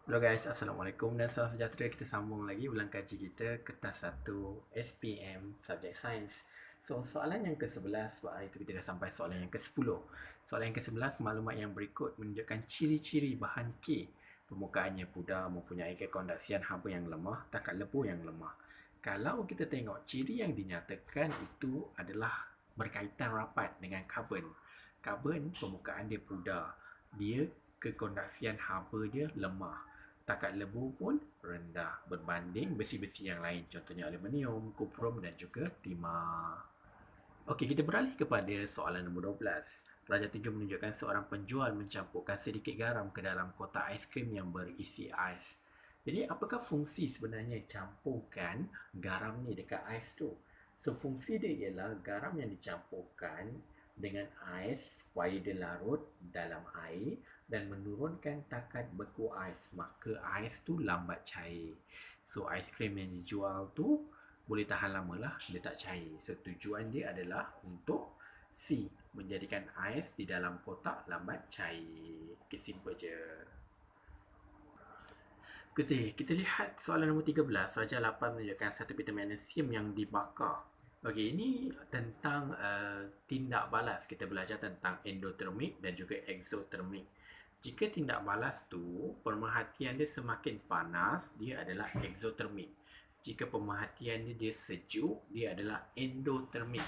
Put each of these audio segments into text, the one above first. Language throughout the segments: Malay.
Hello guys, Assalamualaikum dan salam sejahtera. Kita sambung lagi ulang kaji kita kertas 1 SPM subjek sains. So, soalan yang ke-11, sebab hari itu kita dah sampai soalan yang ke-10. Soalan yang ke-11, maklumat yang berikut menunjukkan ciri-ciri bahan K. Permukaannya pudar, mempunyai kekondaksian haba yang lemah, takat lebur yang lemah. Kalau kita tengok, ciri yang dinyatakan itu adalah berkaitan rapat dengan karbon. Karbon, permukaan dia pudar. Dia kekondaksian haba dia lemah. Takat lebur pun rendah berbanding besi-besi yang lain, contohnya aluminium, kuprum dan juga timah. Okey, kita beralih kepada soalan nombor 12. Raja 7 menunjukkan seorang penjual mencampurkan sedikit garam ke dalam kotak aiskrim yang berisi ais. Jadi, apakah fungsi sebenarnya campurkan garam ni dekat ais tu? So, fungsi dia ialah garam yang dicampurkan dengan ais supaya dia larut dalam air dan menurunkan takat beku ais. Maka ais tu lambat cair. So, aiskrim yang dijual tu boleh tahan lama lah, dia tak cair. So, tujuan dia adalah untuk C, menjadikan ais di dalam kotak lambat cair. Okay, simple je. Kita lihat soalan nombor 13. Raja 8 menunjukkan satu pita magnesium yang dibakar. Okey, ini tentang tindak balas. Kita belajar tentang endotermik dan juga exotermik. Jika tindak balas tu pemerhatian dia semakin panas, dia adalah exotermik. Jika pemerhatian dia sejuk, dia adalah endotermik.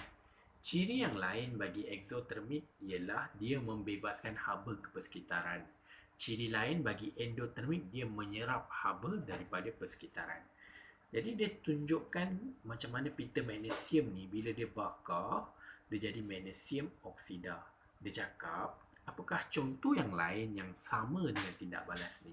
Ciri yang lain bagi exotermik ialah dia membebaskan haba ke persekitaran. Ciri lain bagi endotermik, dia menyerap haba daripada persekitaran. Jadi dia tunjukkan macam mana pita magnesium ni bila dia bakar, dia jadi magnesium oksida. Dia cakap, apakah contoh yang lain yang sama dengan tindak balas ni?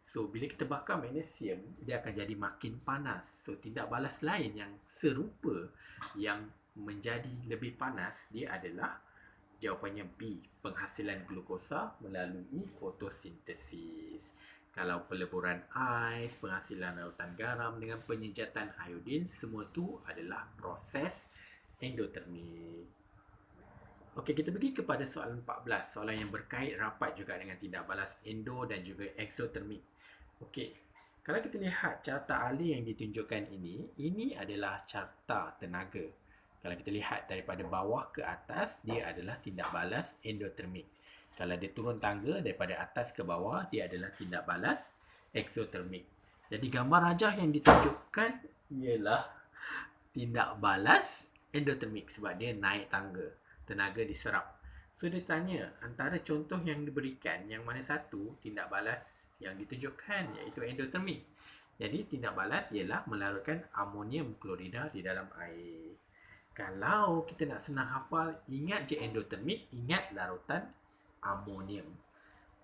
So, bila kita bakar magnesium, dia akan jadi makin panas. So, tindak balas lain yang serupa, yang menjadi lebih panas, dia adalah jawapannya B, penghasilan glukosa melalui fotosintesis. Kalau peleburan ais, penghasilan larutan garam dengan penyejatan iodin, semua tu adalah proses endotermik. Okey, kita pergi kepada soalan 14, soalan yang berkait rapat juga dengan tindak balas endo dan juga exotermik. Okey, kalau kita lihat carta alih yang ditunjukkan ini adalah carta tenaga. Kalau kita lihat daripada bawah ke atas, dia adalah tindak balas endotermik. Kalau dia turun tangga daripada atas ke bawah, dia adalah tindak balas exotermik. Jadi gambar rajah yang ditunjukkan ialah tindak balas endotermik sebab dia naik tangga, tenaga diserap. So dia tanya antara contoh yang diberikan, yang mana satu tindak balas yang ditunjukkan iaitu endotermik. Jadi tindak balas ialah melarutkan amonium klorida di dalam air. Kalau kita nak senang hafal, ingat je endotermik, ingat larutan amonium.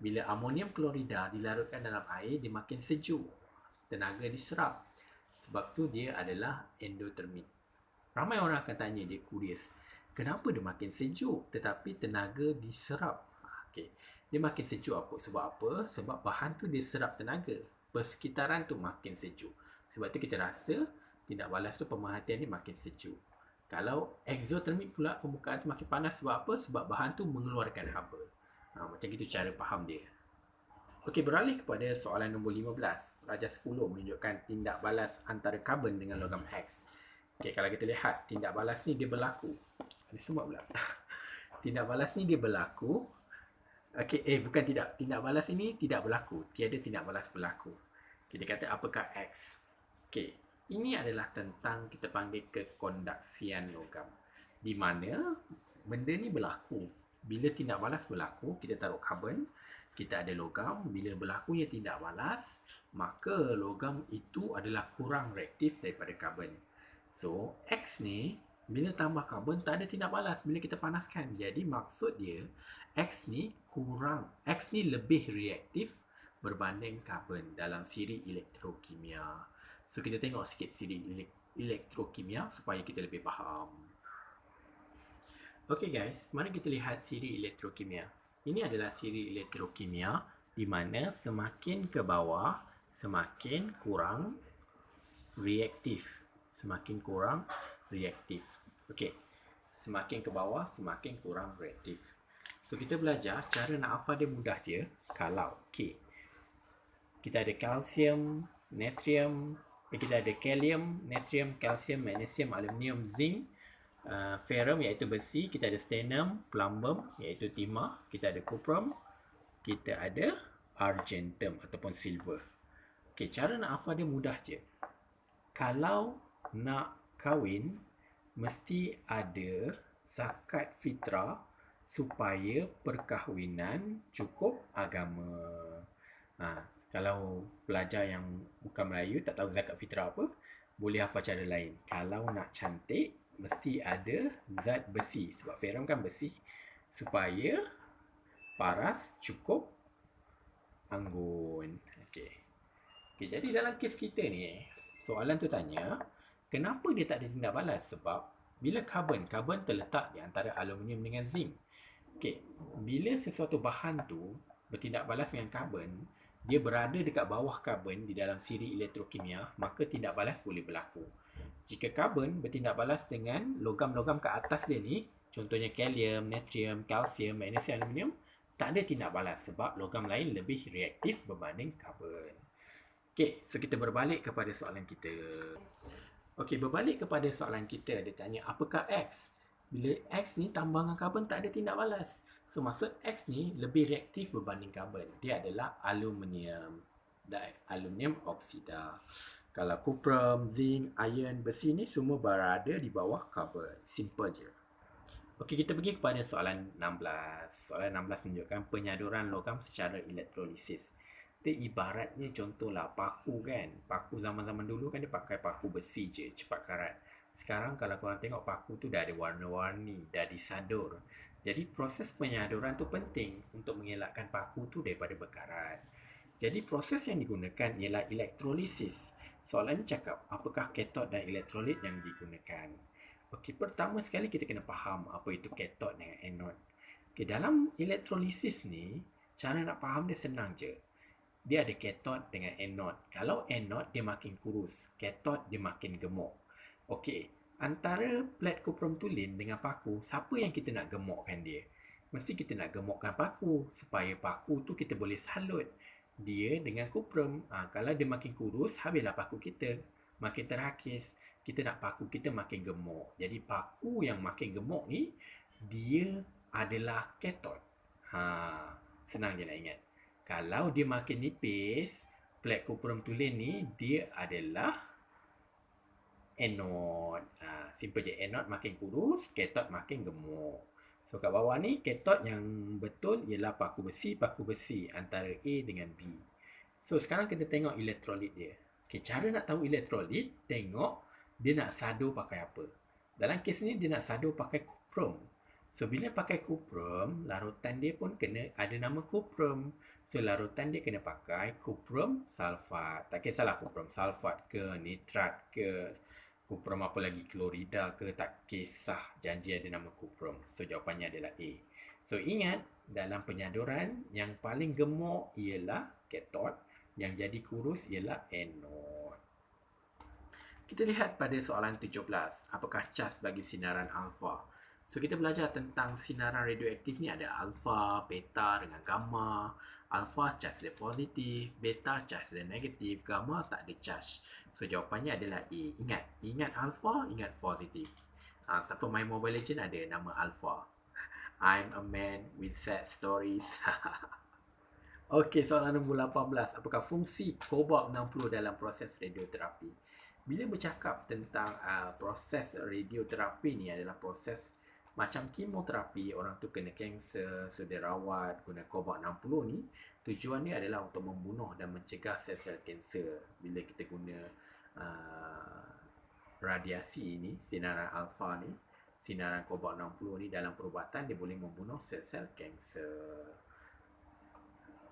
Bila amonium klorida dilarutkan dalam air, dia makin sejuk, tenaga diserap. Sebab tu dia adalah endotermik. Ramai orang akan tanya, dia curious, kenapa dia makin sejuk tetapi tenaga diserap? Okay. Dia makin sejuk apa? Sebab apa? Sebab bahan tu dia serap tenaga. Persekitaran tu makin sejuk. Sebab tu kita rasa tindak balas tu pemerhatian dia makin sejuk. Kalau exotermik pula, permukaan tu makin panas. Sebab apa? Sebab bahan tu mengeluarkan haba. Macam itu cara faham dia. Okey, beralih kepada soalan nombor 15. Raja 10 menunjukkan tindak balas antara karbon dengan logam X. Okey, kalau kita lihat, tindak balas ni dia berlaku. Ada semua pula. Tindak balas ni dia berlaku. Okey, bukan tidak. Tindak balas ini tidak berlaku. Tiada tindak balas berlaku. Okay, dia kata apakah X? Okey, ini adalah tentang kita panggil kekondaksian logam. Di mana benda ni berlaku. Bila tindak balas berlaku, kita taruh karbon, kita ada logam. Bila berlakunya tindak balas, maka logam itu adalah kurang reaktif daripada karbon. So, X ni bila tambah karbon tak ada tindak balas bila kita panaskan. Jadi maksud dia X ni kurang, X ni lebih reaktif berbanding karbon dalam siri elektrokimia. So kita tengok sikit siri elektrokimia supaya kita lebih faham. Okay guys, mari kita lihat siri elektrokimia. Ini adalah siri elektrokimia di mana semakin ke bawah semakin kurang reaktif. Semakin kurang reaktif. Okey. Semakin ke bawah semakin kurang reaktif. So kita belajar cara nak hafal dia mudah je. Kalau K kita ada kalsium, natrium, kita ada kalium, natrium, kalsium, magnesium, aluminium, zinc, ferrum iaitu besi, kita ada stannum, plumbum iaitu timah, kita ada cuprum, kita ada argentum ataupun silver. Okay, cara nak hafal dia mudah je. Kalau nak kahwin, mesti ada zakat fitrah supaya perkahwinan cukup agama. Kalau pelajar yang bukan Melayu tak tahu zakat fitrah apa, boleh hafal cara lain. Kalau nak cantik, mesti ada zat besi. Sebab ferrum kan besi. Supaya paras cukup anggun. Okey, jadi dalam kes kita ni, soalan tu tanya, kenapa dia tak ada tindak balas? Sebab bila karbon terletak di antara aluminium dengan zinc. Okey, bila sesuatu bahan tu bertindak balas dengan karbon, dia berada dekat bawah karbon di dalam siri elektrokimia, maka tindak balas boleh berlaku. Jika karbon bertindak balas dengan logam-logam ke atas dia ni, contohnya kalium, natrium, kalsium, magnesium, aluminium, tak ada tindak balas sebab logam lain lebih reaktif berbanding karbon. Okey, so kita berbalik kepada soalan kita. Okey, berbalik kepada soalan kita, dia tanya apakah X? Bila X ni tambah dengan karbon tak ada tindak balas. So maksud X ni lebih reaktif berbanding karbon. Dia adalah aluminium. Aluminium oksida. Kalau cuprum, zinc, iron, besi ni semua berada di bawah karbon. Simple je. Okey, kita pergi kepada soalan 16. Soalan 16 menunjukkan penyaduran logam secara elektrolisis. Dia ibaratnya contohlah paku kan. Paku zaman-zaman dulu kan dia pakai paku besi je, cepat karat. Sekarang kalau korang tengok paku tu dah ada warna-warni, dah disadur. Jadi proses penyaduran tu penting untuk mengelakkan paku tu daripada berkarat. Jadi proses yang digunakan ialah elektrolisis. Soalan cakap apakah katod dan elektrolit yang digunakan. Okey, pertama sekali kita kena faham apa itu katod dengan anod. Okey, dalam elektrolisis ni, cara nak faham dia senang je. Dia ada katod dengan anod. Kalau anod dia makin kurus, katod dia makin gemuk. Okey, antara plat cuprum tulin dengan paku, siapa yang kita nak gemukkan dia? Mesti kita nak gemukkan paku supaya paku tu kita boleh salut dia dengan cuprum. Kalau dia makin kurus, habislah paku kita. Makin terhakis, kita nak paku kita makin gemuk. Jadi paku yang makin gemuk ni, dia adalah katod. Senang je nak ingat. Kalau dia makin nipis, plat cuprum tulin ni, dia adalah anod. Simple je. Anod makin kurus, katod makin gemuk. So kat bawah ni, katod yang betul ialah paku besi antara A dengan B. So sekarang kita tengok elektrolit dia. Okay, cara nak tahu elektrolit, tengok dia nak sadur pakai apa. Dalam kes ni dia nak sadur pakai cuprum. So bila pakai cuprum, larutan dia pun kena ada nama cuprum. So larutan dia kena pakai cuprum sulfat. Tak kisahlah cuprum sulfat ke, nitrat ke, cuprum apa lagi, klorida ke, tak kisah, janji ada nama cuprum. So jawapannya adalah A. So ingat, dalam penyaduran yang paling gemuk ialah katod, yang jadi kurus ialah anod. Kita lihat pada soalan 17, apakah cas bagi sinaran alfa? So kita belajar tentang sinaran radioaktif ni ada alfa, beta dengan gamma. Alfa cas dia positif, beta cas dia negatif, gamma tak ada cas. So jawapannya adalah A. Ingat alfa, ingat positif. Siapa main Mobile Legends ada nama alfa. I'm a man with sad stories. Okey, soalan nombor 18. Apakah fungsi kobalt 60 dalam proses radioterapi? Bila bercakap tentang proses radioterapi ni adalah proses macam kemoterapi, orang tu kena kanser, so dia rawat guna kobalt 60 ni. Tujuan dia adalah untuk membunuh dan mencegah sel-sel kanser. Bila kita guna radiasi ni, sinaran alfa ni, sinaran kobalt 60 ni dalam perubatan, dia boleh membunuh sel-sel kanser.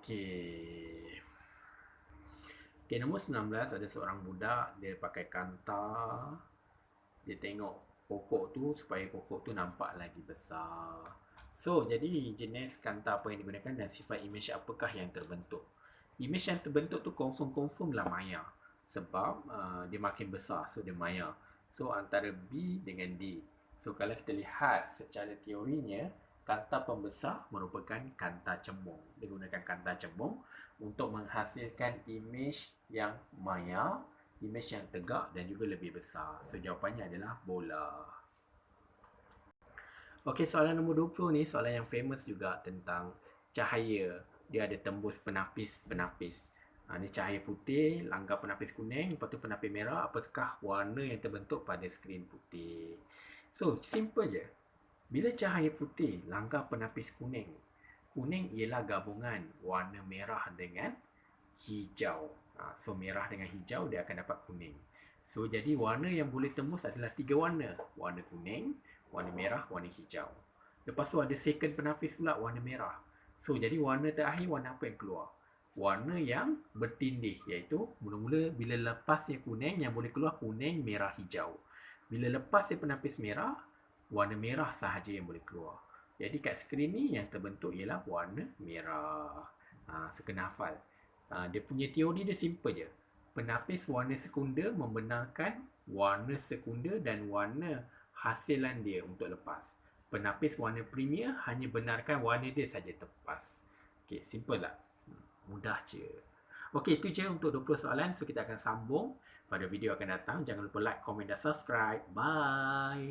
Okey, nombor 19, ada seorang budak, dia pakai kanta. Dia tengok pokok tu supaya pokok tu nampak lagi besar. So, jadi jenis kanta apa yang digunakan dan sifat imej apakah yang terbentuk? Imej yang terbentuk tu confirm lah maya. Sebab dia makin besar, so dia maya. So, antara B dengan D. So, kalau kita lihat secara teorinya, Kanta pembesar merupakan kanta cembung. Digunakan kanta cembung untuk menghasilkan imej yang maya, imej yang tegak dan juga lebih besar. So, jawapannya adalah bola. Okey, soalan nombor 20 ni soalan yang famous juga tentang cahaya. Dia ada tembus penapis-penapis. Ni cahaya putih, langgar penapis kuning, lepas tu penapis merah. Apakah warna yang terbentuk pada skrin putih? So, simple je. Bila cahaya putih langgar penapis kuning, kuning ialah gabungan warna merah dengan hijau. So, merah dengan hijau dia akan dapat kuning. So, jadi warna yang boleh tembus adalah 3 warna. Warna kuning, warna merah, warna hijau. Lepas tu ada second penapis pula warna merah. So, jadi warna terakhir warna apa yang keluar? Warna yang bertindih, iaitu mula-mula bila lepas yang kuning, yang boleh keluar kuning, merah, hijau. Bila lepas yang penapis merah, warna merah sahaja yang boleh keluar. Jadi kat skrin ni yang terbentuk ialah warna merah. So kena hafal. Dia punya teori dia simple je. Penapis warna sekunda membenarkan warna sekunda dan warna hasilan dia untuk lepas. Penapis warna premier hanya benarkan warna dia saja terlepas. Okay, simple lah. Mudah je. Okey, itu je untuk 20 soalan. So, kita akan sambung pada video akan datang. Jangan lupa like, komen dan subscribe. Bye.